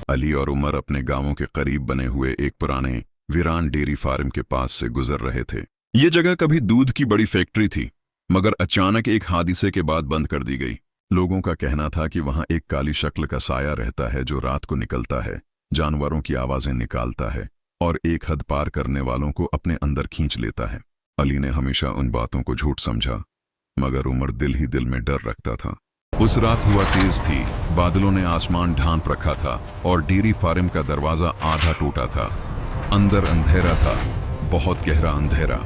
अली और उमर अपने गांवों के करीब बने हुए एक पुराने वीरान डेयरी फार्म के पास से गुजर रहे थे। ये जगह कभी दूध की बड़ी फैक्ट्री थी, मगर अचानक एक हादसे के बाद बंद कर दी गई। लोगों का कहना था कि वहां एक काली शक्ल का साया रहता है जो रात को निकलता है, जानवरों की आवाजें निकालता है और एक हद पार करने वालों को अपने अंदर खींच लेता है। अली ने हमेशा उन बातों को झूठ समझा, मगर उमर दिल ही दिल में डर रखता था। उस रात हुआ तेज थी, बादलों ने आसमान ढांप रखा था और डेयरी फार्म का दरवाजा आधा टूटा था। अंदर अंधेरा था, बहुत गहरा अंधेरा।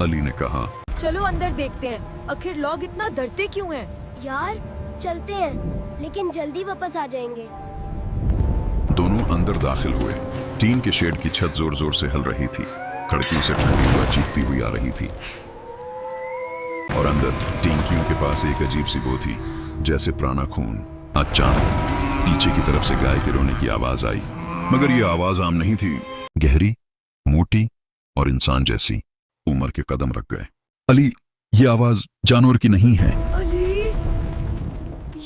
अली ने कहा, चलो अंदर देखते हैं, आखिर लोग इतना डरते क्यों हैं? यार चलते हैं, लेकिन जल्दी वापस आ जाएंगे। दोनों अंदर दाखिल हुए। टीन के शेड की छत जोर जोर से हिल रही थी, खिड़कियों से ठंडी हवा चीखती हुई आ रही थी और अंदर टिंकियों के पास एक अजीब सी बो थी, जैसे पुराना खून। अचानक पीछे की तरफ से गाय के रोने की आवाज आई, मगर ये आवाज आम नहीं थी, गहरी, मोटी और इंसान जैसी। उमर के कदम रख गए। अली, ये आवाज जानवर की नहीं है। अली,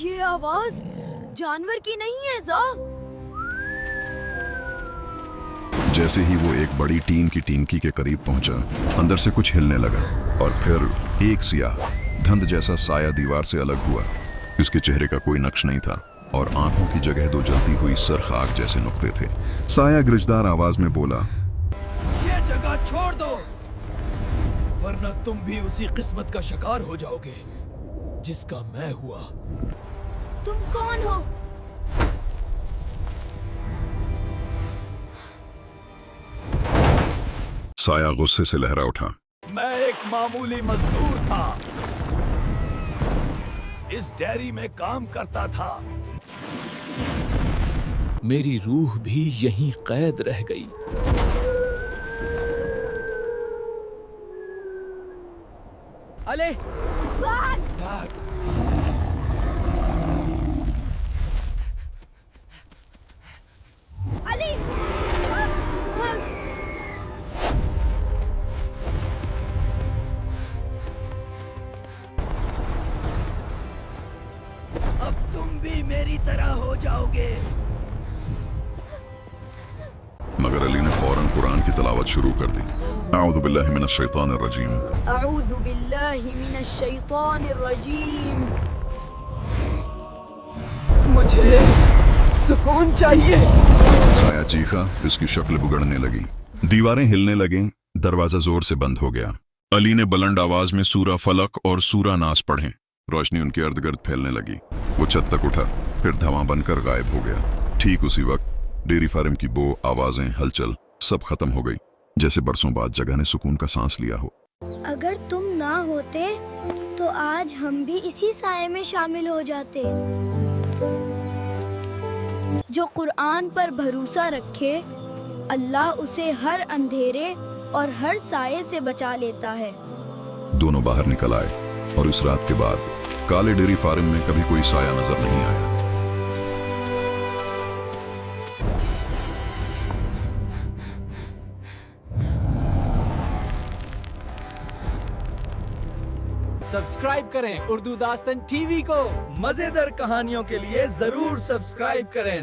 ये आवाज जानवर की नहीं है जा। जैसे ही वो एक बड़ी टीन की टिंकी के करीब पहुंचा, अंदर से कुछ हिलने लगा और फिर एक सियाह धंध जैसा साया दीवार से अलग हुआ। उसके चेहरे का कोई नक्श नहीं था और आंखों की जगह दो जलती हुई सरख आग जैसे नुक्ते थे। साया गिरजदार आवाज में बोला, ये जगह छोड़ दो, वरना तुम भी उसी किस्मत का शिकार हो जाओगे जिसका मैं हुआ। तुम कौन हो? साया गुस्से से लहरा उठा। मैं एक मामूली मजदूर था, इस डेयरी में काम करता था। मेरी रूह भी यहीं कैद रह गई। अले, भाग! भाग। अली, भाग! भाग! अब तुम भी मेरी तरह हो जाओगे। मगर अली ने फौरन कुरान की तिलावत शुरू कर दी। अऊज़ु बिल्लाहि मिनश शैतानिर रजीम। अऊज़ु बिल्लाहि मिनश शैतानिर रजीम। मुझे सुकून चाहिए। साया चीखा, उसकी शक्ल बिगड़ने लगी, दीवारें हिलने लगीं, दरवाजा जोर से बंद हो गया। अली ने बुलंद आवाज में सूरा फलक और सूरा नास पढ़े। रोशनी उनके अर्द गिर्द फैलने लगी। वो छत तक उठा, फिर धवां बनकर गायब हो गया। ठीक उसी वक्त डेयरी फार्म की बो, आवाजें, हलचल सब खत्म हो गई, जैसे बरसों बाद जगह ने सुकून का सांस लिया हो। अगर तुम ना होते तो आज हम भी इसी साये में शामिल हो जाते। जो कुरान पर भरोसा रखे, अल्लाह उसे हर अंधेरे और हर साये से बचा लेता है। दोनों बाहर निकल आए और इस रात के बाद काले डेयरी फार्म में कभी कोई साया नजर नहीं आया। सब्सक्राइब करें उर्दू दास्तन टीवी को। मजेदार कहानियों के लिए जरूर सब्सक्राइब करें।